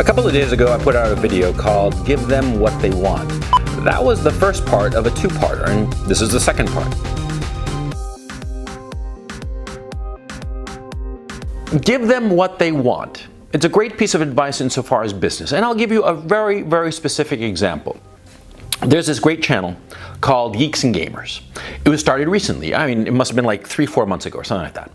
A couple of days ago, I put out a video called Give Them What They Want. That was the first part of a two-parter, and this is the second part. Give them what they want. It's a great piece of advice insofar as business, and I'll give you a very, very specific example. There's this great channel called Geeks and Gamers. It was started recently. I mean, it must have been like 3-4 months ago or something like that.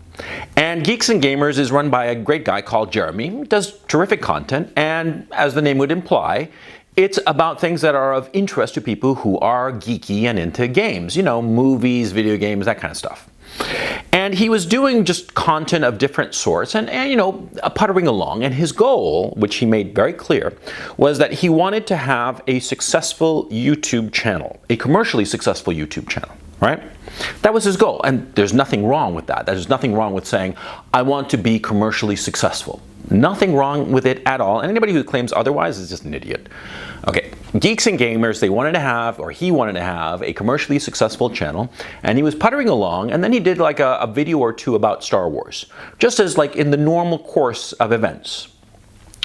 And Geeks and Gamers is run by a great guy called Jeremy. He does terrific content, and as the name would imply, it's about things that are of interest to people who are geeky and into games. You know, movies, video games, that kind of stuff. And he was doing just content of different sorts and you know, puttering along. And his goal, which he made very clear, was that he wanted to have a successful YouTube channel, a commercially successful YouTube channel, right? That was his goal. And there's nothing wrong with that. There's nothing wrong with saying, I want to be commercially successful. Nothing wrong with it at all. And anybody who claims otherwise is just an idiot. Okay, Geeks and Gamers, he wanted to have a commercially successful channel, and he was puttering along, and then he did like a video or two about Star Wars, just as like in the normal course of events.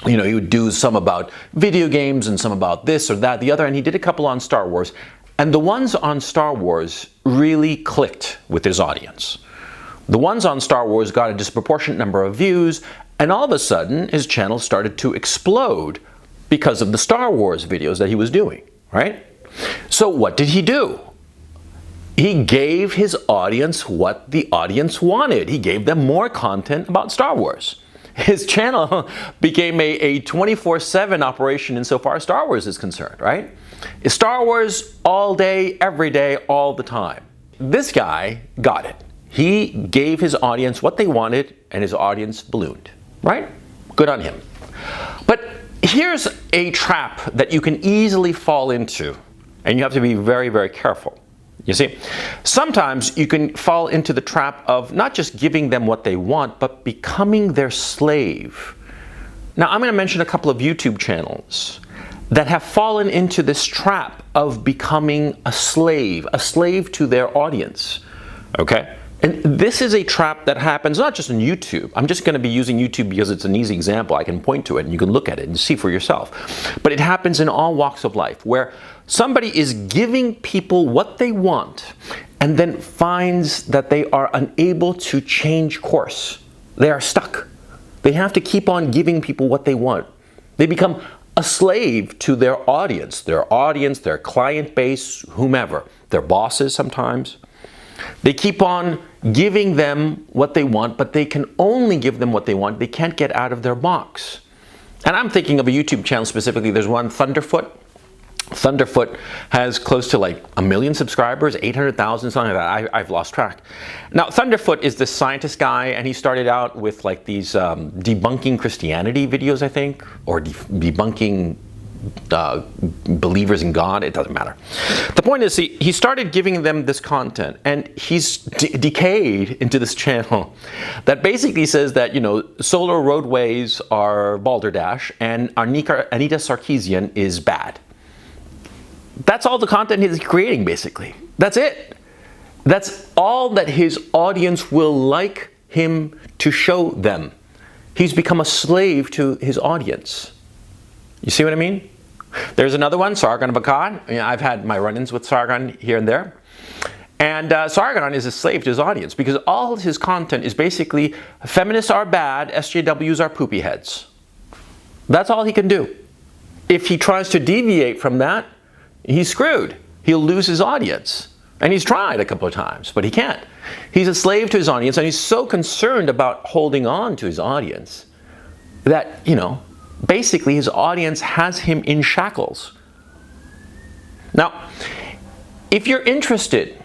You know, he would do some about video games and some about this or that, the other, and he did a couple on Star Wars, and the ones on Star Wars really clicked with his audience. The ones on Star Wars got a disproportionate number of views, and all of a sudden his channel started to explode because of the Star Wars videos that he was doing, right? So what did he do? He gave his audience what the audience wanted. He gave them more content about Star Wars. His channel became a 24/7 operation insofar as Star Wars is concerned, right? It's Star Wars all day, every day, all the time. This guy got it. He gave his audience what they wanted, and his audience ballooned, right? Good on him. But here's a trap that you can easily fall into, and you have to be very, very careful. You see, sometimes you can fall into the trap of not just giving them what they want, but becoming their slave. Now, I'm going to mention a couple of YouTube channels that have fallen into this trap of becoming a slave to their audience, okay? And this is a trap that happens not just on YouTube. I'm just going to be using YouTube because it's an easy example. I can point to it and you can look at it and see for yourself. But it happens in all walks of life where somebody is giving people what they want and then finds that they are unable to change course. They are stuck. They have to keep on giving people what they want. They become a slave to their audience, their client base, whomever, their bosses sometimes. They keep on giving them what they want, but they can only give them what they want. They can't get out of their box. And I'm thinking of a YouTube channel specifically. There's one, Thunderfoot. Thunderfoot has close to like 1 million subscribers, 800,000, something like that. I've lost track. Now, Thunderfoot is this scientist guy, and he started out with like these debunking Christianity videos, I think, or debunking believers in God. It doesn't matter. The point is, he started giving them this content, and he's decayed into this channel that basically says that, you know, solar roadways are balderdash and Anita Sarkeesian is bad. That's all the content he's creating, basically. That's it. That's all that his audience will like him to show them. He's become a slave to his audience. You see what I mean? There's another one, Sargon of Akkad. You know, I've had my run-ins with Sargon here and there. And Sargon is a slave to his audience because all his content is basically feminists are bad, SJWs are poopy heads. That's all he can do. If he tries to deviate from that, he's screwed. He'll lose his audience. And he's tried a couple of times, but he can't. He's a slave to his audience, and he's so concerned about holding on to his audience that, you know, basically his audience has him in shackles. Now, if you're interested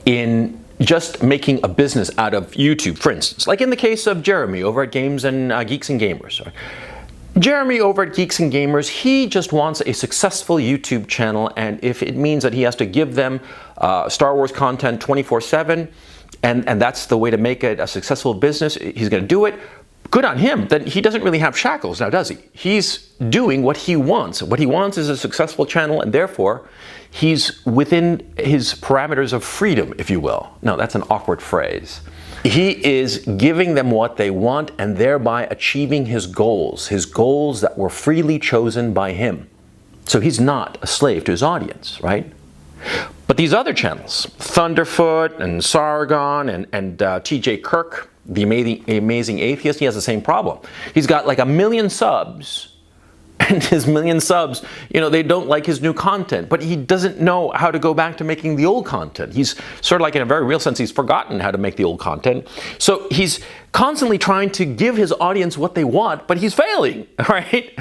in just making a business out of YouTube, for instance, like in the case of Jeremy over at Geeks and Gamers. Jeremy over at Geeks and Gamers, he just wants a successful YouTube channel, and if it means that he has to give them Star Wars content 24/7, and that's the way to make it a successful business, he's going to do it. Good on him. Then he doesn't really have shackles now, does he? He's doing what he wants. What he wants is a successful channel, and therefore he's within his parameters of freedom, if you will. No, that's an awkward phrase. He is giving them what they want and thereby achieving his goals that were freely chosen by him. So he's not a slave to his audience, right? But these other channels, Thunderfoot and Sargon and TJ Kirk, the amazing atheist, he has the same problem. He's got like 1 million subs, and his 1 million subs, they don't like his new content, but he doesn't know how to go back to making the old content. He's sort of like, in a very real sense, he's forgotten how to make the old content. So he's constantly trying to give his audience what they want, but he's failing, right?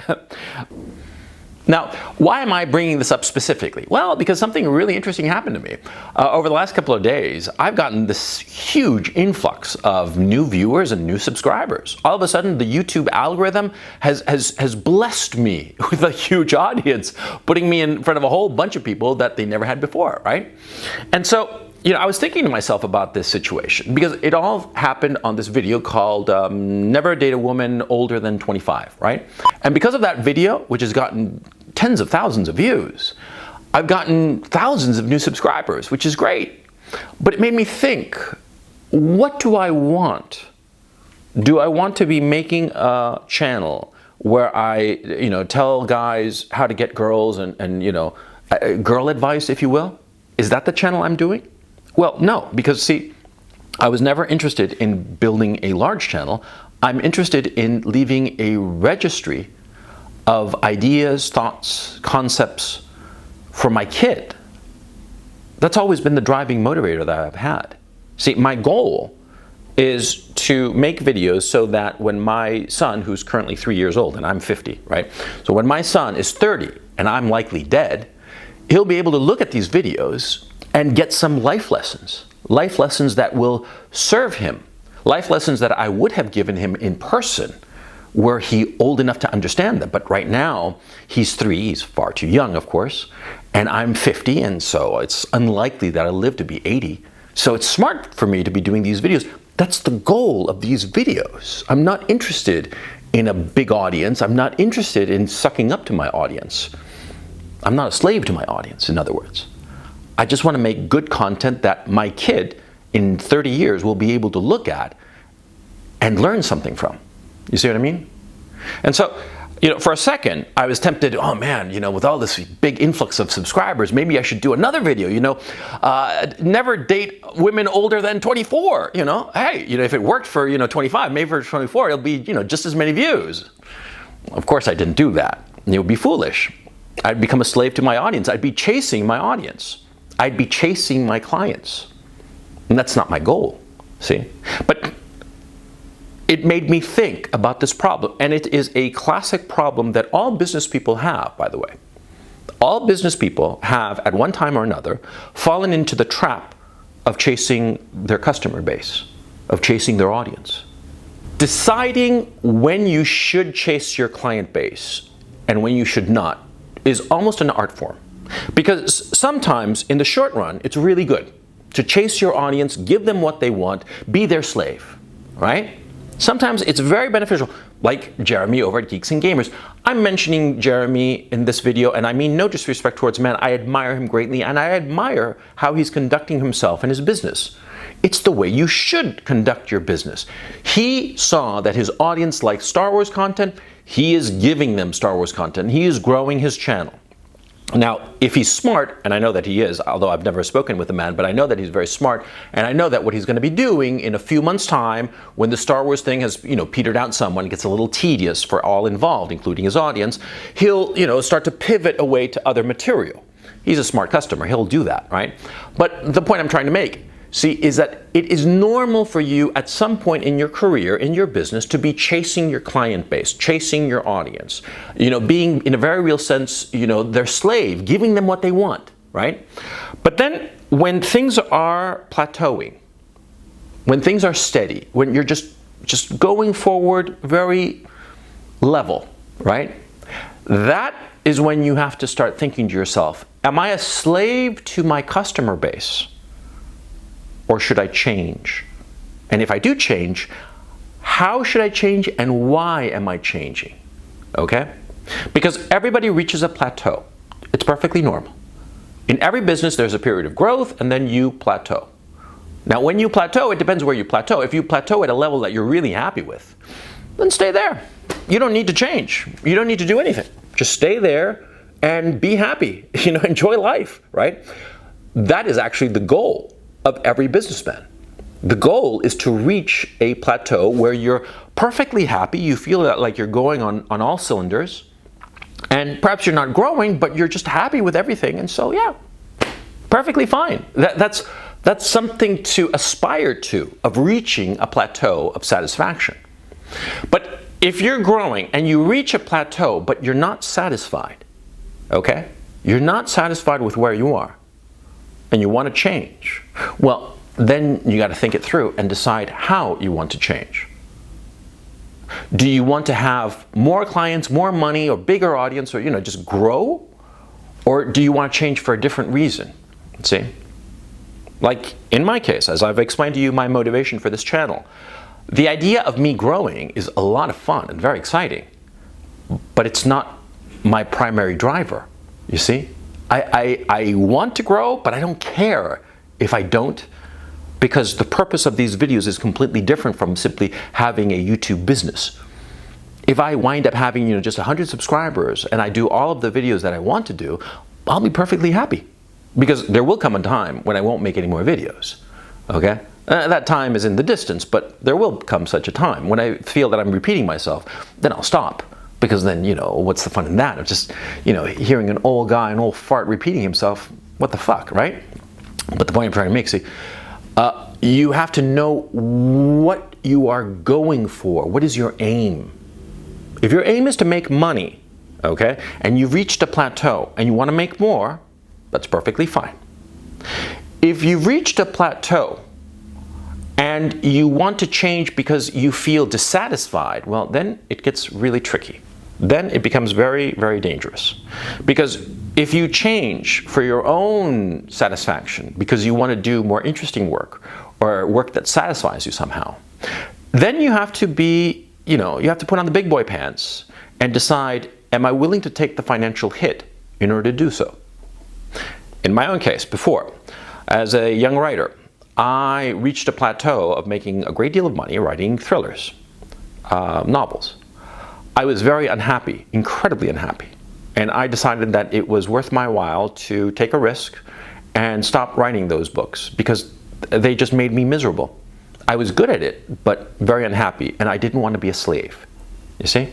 Now, why am I bringing this up specifically? Well, because something really interesting happened to me. Over the last couple of days, I've gotten this huge influx of new viewers and new subscribers. All of a sudden, the YouTube algorithm has blessed me with a huge audience, putting me in front of a whole bunch of people that they never had before, right? And so, I was thinking to myself about this situation because it all happened on this video called Never Date a Woman Older Than 25, right? And because of that video, which has gotten tens of thousands of views, I've gotten thousands of new subscribers, which is great. But it made me think, what do I want? Do I want to be making a channel where I, tell guys how to get girls and girl advice, if you will? Is that the channel I'm doing? Well, no, because see, I was never interested in building a large channel. I'm interested in leaving a registry of ideas, thoughts, concepts for my kid. That's always been the driving motivator that I've had. See, my goal is to make videos so that when my son, who's currently 3 years old, and I'm 50, right? So when my son is 30 and I'm likely dead, he'll be able to look at these videos and get some life lessons that will serve him, life lessons that I would have given him in person were he old enough to understand them. But right now, he's 3, he's far too young, of course, and I'm 50, and so it's unlikely that I'll live to be 80. So it's smart for me to be doing these videos. That's the goal of these videos. I'm not interested in a big audience. I'm not interested in sucking up to my audience. I'm not a slave to my audience, in other words. I just want to make good content that my kid in 30 years will be able to look at and learn something from. You see what I mean? And so, for a second, I was tempted, oh man, with all this big influx of subscribers, maybe I should do another video, never date women older than 24, Hey, if it worked for, 25, maybe for 24, it'll be, just as many views. Of course, I didn't do that. It would be foolish. I'd become a slave to my audience. I'd be chasing my audience. I'd be chasing my clients. And that's not my goal, see? But it made me think about this problem. And it is a classic problem that all business people have, by the way. All business people have, at one time or another, fallen into the trap of chasing their customer base, of chasing their audience. Deciding when you should chase your client base and when you should not is almost an art form. Because sometimes, in the short run, it's really good to chase your audience, give them what they want, be their slave, right? Sometimes it's very beneficial, like Jeremy over at Geeks and Gamers. I'm mentioning Jeremy in this video, and I mean no disrespect towards the man. I admire him greatly, and I admire how he's conducting himself in his business. It's the way you should conduct your business. He saw that his audience likes Star Wars content. He is giving them Star Wars content. He is growing his channel. Now, if he's smart, and I know that he is, although I've never spoken with the man, but I know that he's very smart, and I know that what he's going to be doing in a few months' time, when the Star Wars thing has, petered out somewhat, it gets a little tedious for all involved, including his audience, he'll, start to pivot away to other material. He's a smart customer. He'll do that, right? But the point I'm trying to make, see, is that it is normal for you at some point in your career, in your business, to be chasing your client base, chasing your audience, being, in a very real sense, their slave, giving them what they want, right? But then when things are plateauing, when things are steady, when you're just going forward very level, right? That is when you have to start thinking to yourself, am I a slave to my customer base? Or should I change? And if I do change, how should I change and why am I changing? Okay? Because everybody reaches a plateau. It's perfectly normal. In every business, there's a period of growth and then you plateau. Now, when you plateau, it depends where you plateau. If you plateau at a level that you're really happy with, then stay there. You don't need to change. You don't need to do anything. Just stay there and be happy. Enjoy life, right? That is actually the goal of every businessman. The goal is to reach a plateau where you're perfectly happy. You feel like you're going on all cylinders. And perhaps you're not growing, but you're just happy with everything. And so, yeah, perfectly fine. That's something to aspire to, of reaching a plateau of satisfaction. But if you're growing and you reach a plateau, but you're not satisfied, okay? You're not satisfied with where you are, and you want to change, well, then you got to think it through and decide how you want to change. Do you want to have more clients, more money, or bigger audience, or just grow? Or do you want to change for a different reason? See? Like in my case, as I've explained to you my motivation for this channel, the idea of me growing is a lot of fun and very exciting, but it's not my primary driver, you see? I want to grow, but I don't care if I don't, because the purpose of these videos is completely different from simply having a YouTube business. If I wind up having just 100 subscribers and I do all of the videos that I want to do, I'll be perfectly happy, because there will come a time when I won't make any more videos, okay? That time is in the distance, but there will come such a time when I feel that I'm repeating myself. Then I'll stop, because then, what's the fun in that? Of just, hearing an old guy, an old fart repeating himself, what the fuck, right? But the point I'm trying to make, see, you have to know what you are going for. What is your aim? If your aim is to make money, okay, and you've reached a plateau and you want to make more, that's perfectly fine. If you've reached a plateau and you want to change because you feel dissatisfied, well, then it gets really tricky. Then it becomes very, very dangerous. Because if you change for your own satisfaction, because you want to do more interesting work, or work that satisfies you somehow, then you have to be, you have to put on the big boy pants and decide, am I willing to take the financial hit in order to do so? In my own case, before, as a young writer, I reached a plateau of making a great deal of money writing thrillers, novels. I was very unhappy, incredibly unhappy. And I decided that it was worth my while to take a risk and stop writing those books, because they just made me miserable. I was good at it, but very unhappy, and I didn't want to be a slave, you see?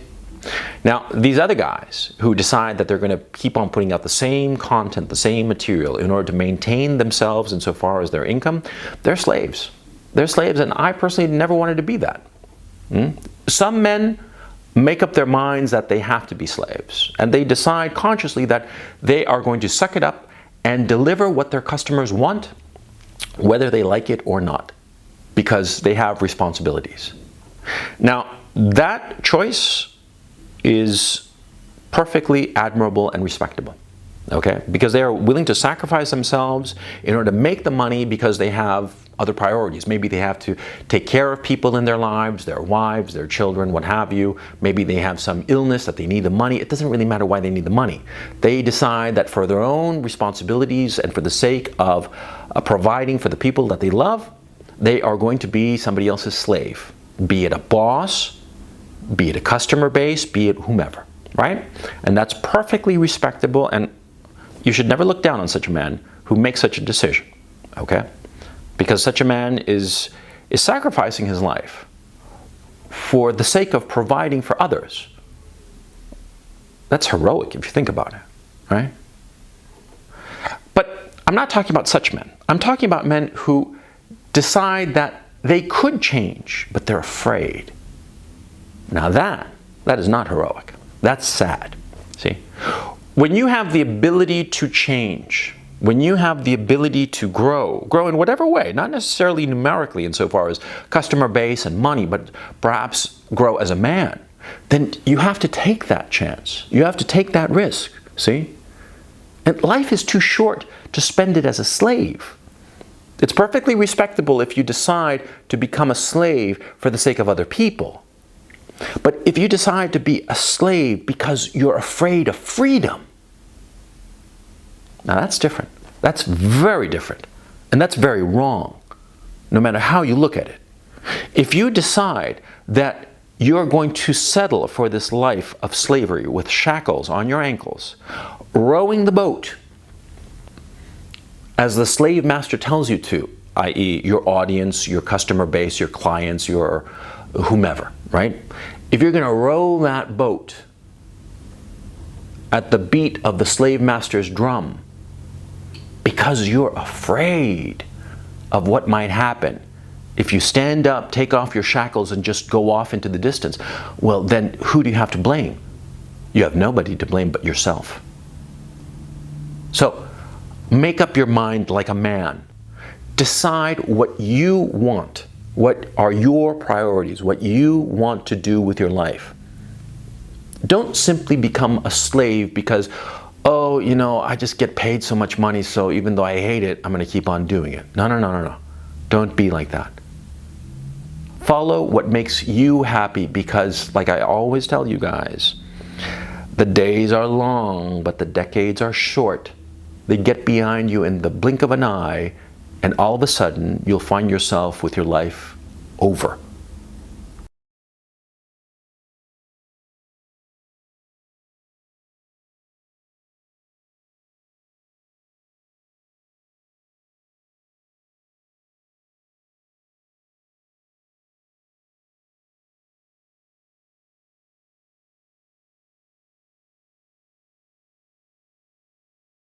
Now, these other guys who decide that they're going to keep on putting out the same content, the same material, in order to maintain themselves insofar as their income, they're slaves. They're slaves, and I personally never wanted to be that. Some men make up their minds that they have to be slaves, and they decide consciously that they are going to suck it up and deliver what their customers want, whether they like it or not, because they have responsibilities. Now, that choice is perfectly admirable and respectable, okay? Because they are willing to sacrifice themselves in order to make the money, because they have other priorities. Maybe they have to take care of people in their lives, their wives, their children, what have you. Maybe they have some illness that they need the money. It doesn't really matter why they need the money. They decide that for their own responsibilities and for the sake of providing for the people that they love, they are going to be somebody else's slave, be it a boss, be it a customer base, be it whomever, right? And that's perfectly respectable, and you should never look down on such a man who makes such a decision, okay? Because such a man is sacrificing his life for the sake of providing for others. That's heroic if you think about it, right? But I'm not talking about such men. I'm talking about men who decide that they could change, but they're afraid. Now that is not heroic. That's sad, see? When you have the ability to change, when you have the ability to grow in whatever way, not necessarily numerically insofar as customer base and money, but perhaps grow as a man, then you have to take that chance. You have to take that risk, see? And life is too short to spend it as a slave. It's perfectly respectable if you decide to become a slave for the sake of other people. But if you decide to be a slave because you're afraid of freedom, now that's different. That's very different. And that's very wrong. no matter how you look at it. If you decide that you're going to settle for this life of slavery with shackles on your ankles, rowing the boat as the slave master tells you to, i.e. your audience, your customer base, your clients, your whomever, right? If you're going to row that boat at the beat of the slave master's drum because you're afraid of what might happen if you stand up, take off your shackles, and just go off into the distance, well, then who do you have to blame? You have nobody to blame but yourself. So, make up your mind like a man. Decide what you want. What are your priorities? What you want to do with your life. Don't simply become a slave because, oh, you know, I just get paid so much money, so even though I hate it, I'm going to keep on doing it. No, no, no, no, no. Don't be like that. Follow what makes you happy because, like I always tell you guys, the days are long, but the decades are short. They get behind you in the blink of an eye, and all of a sudden, you'll find yourself with your life over.